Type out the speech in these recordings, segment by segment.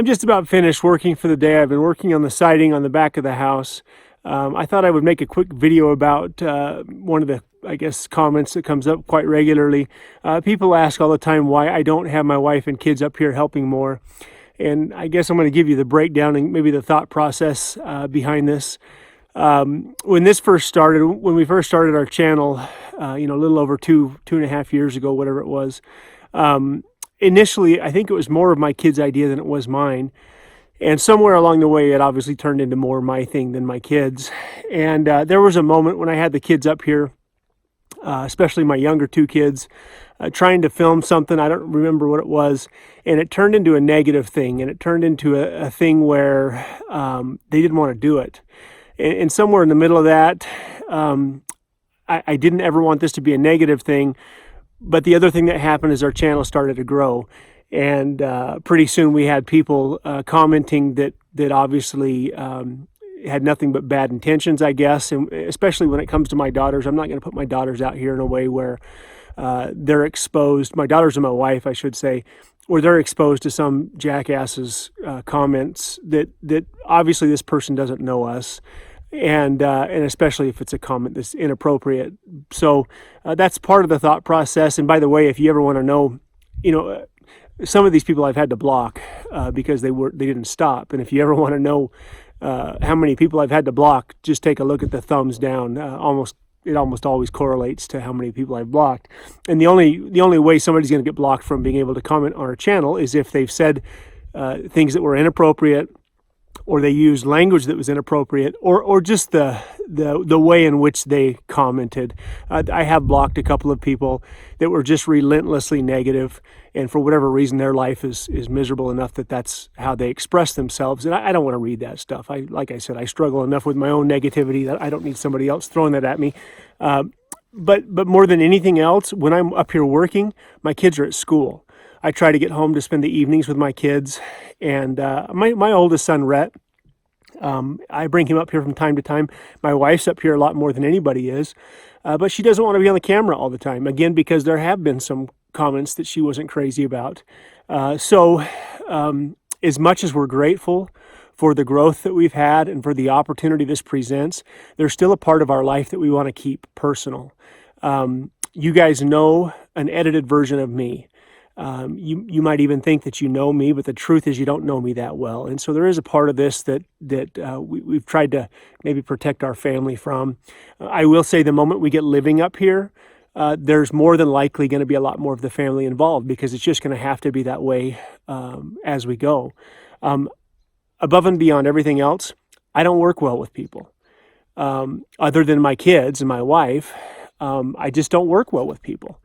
I'm just about finished working for the day. I've been working on the siding on the back of the house. I thought I would make a quick video about one of the, I guess, comments that comes up quite regularly. People ask all the time why I don't have my wife and kids up here helping more. And I guess I'm going to give you the breakdown and maybe the thought process behind this. When this first started, when we first started our channel, a little over two and a half years ago, whatever it was, initially, I think it was more of my kids' idea than it was mine. And somewhere along the way, it obviously turned into more my thing than my kids. And there was a moment when I had the kids up here, especially my younger two kids, trying to film something. I don't remember what it was. And it turned into a negative thing. And it turned into a thing where they didn't want to do it. And somewhere in the middle of that, I didn't ever want this to be a negative thing. But the other thing that happened is our channel started to grow. And pretty soon we had people commenting that obviously had nothing but bad intentions, I guess. And especially when it comes to my daughters, I'm not going to put my daughters out here in a way where they're exposed. My daughters and my wife, I should say, where they're exposed to some jackass's comments that obviously this person doesn't know us. And especially if it's a comment that's inappropriate. So that's part of the thought process. And by the way, if you ever want to know, some of these people I've had to block because they didn't stop. And if you ever want to know how many people I've had to block, just take a look at the thumbs down. It almost always correlates to how many people I've blocked. And the only way somebody's going to get blocked from being able to comment on our channel is if they've said things that were inappropriate, or they used language that was inappropriate, or just the way in which they commented. I have blocked a couple of people that were just relentlessly negative, and for whatever reason their life is miserable enough that that's how they express themselves. And I don't want to read that stuff. Like I said, I struggle enough with my own negativity that I don't need somebody else throwing that at me. But more than anything else, when I'm up here working, my kids are at school. I try to get home to spend the evenings with my kids. And my oldest son, Rhett, I bring him up here from time to time. My wife's up here a lot more than anybody is. But she doesn't want to be on the camera all the time. Again, because there have been some comments that she wasn't crazy about. So as much as we're grateful for the growth that we've had and for the opportunity this presents, there's still a part of our life that we want to keep personal. You guys know an edited version of me. You might even think that you know me, but the truth is you don't know me that well. And so there is a part of this that we've tried to maybe protect our family from. I will say the moment we get living up here, there's more than likely going to be a lot more of the family involved because it's just going to have to be that way as we go. Above and beyond everything else, I don't work well with people. Other than my kids and my wife, I just don't work well with people.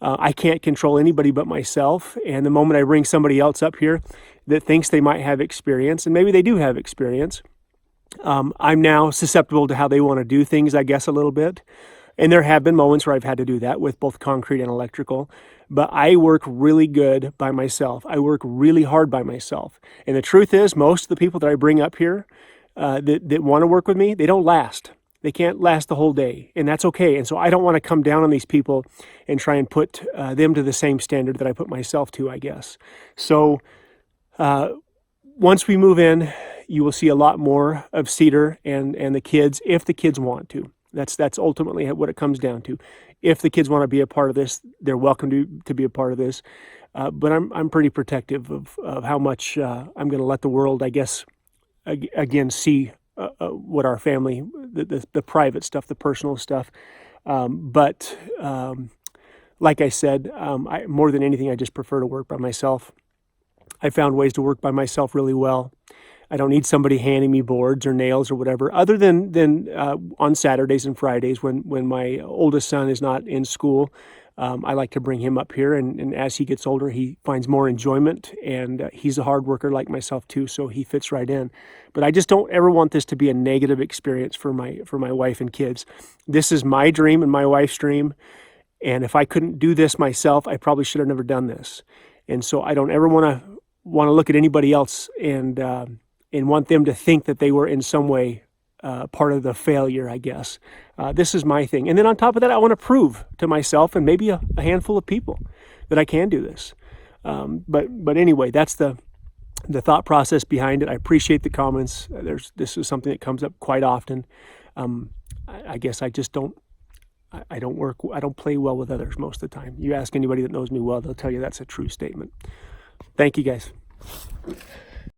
I can't control anybody but myself. And the moment I bring somebody else up here that thinks they might have experience, and maybe they do have experience, I'm now susceptible to how they want to do things, I guess, a little bit. And there have been moments where I've had to do that with both concrete and electrical. But I work really good by myself. I work really hard by myself. And the truth is, most of the people that I bring up here that want to work with me, they don't last. They can't last the whole day, and that's okay. And so I don't want to come down on these people and try and put them to the same standard that I put myself to, I guess. So once we move in, you will see a lot more of Cedar and the kids, if the kids want to. That's ultimately what it comes down to. If the kids want to be a part of this, they're welcome to be a part of this. But I'm pretty protective of how much I'm going to let the world, I guess, again, see what our family, the private stuff, the personal stuff. But like I said, more than anything, I just prefer to work by myself. I found ways to work by myself really well. I don't need somebody handing me boards or nails or whatever, other than on Saturdays and Fridays when my oldest son is not in school. I like to bring him up here, and as he gets older, he finds more enjoyment, and he's a hard worker like myself too, so he fits right in. But I just don't ever want this to be a negative experience for my wife and kids. This is my dream and my wife's dream, and if I couldn't do this myself, I probably should have never done this. And so I don't ever want to look at anybody else and want them to think that they were in some way part of the failure, I guess. This is my thing. And then on top of that, I want to prove to myself and maybe a handful of people that I can do this. But anyway, that's the the thought process behind it. I appreciate the comments. This is something that comes up quite often. I guess I just don't. I don't play well with others most of the time. You ask anybody that knows me well, they'll tell you that's a true statement. Thank you, guys.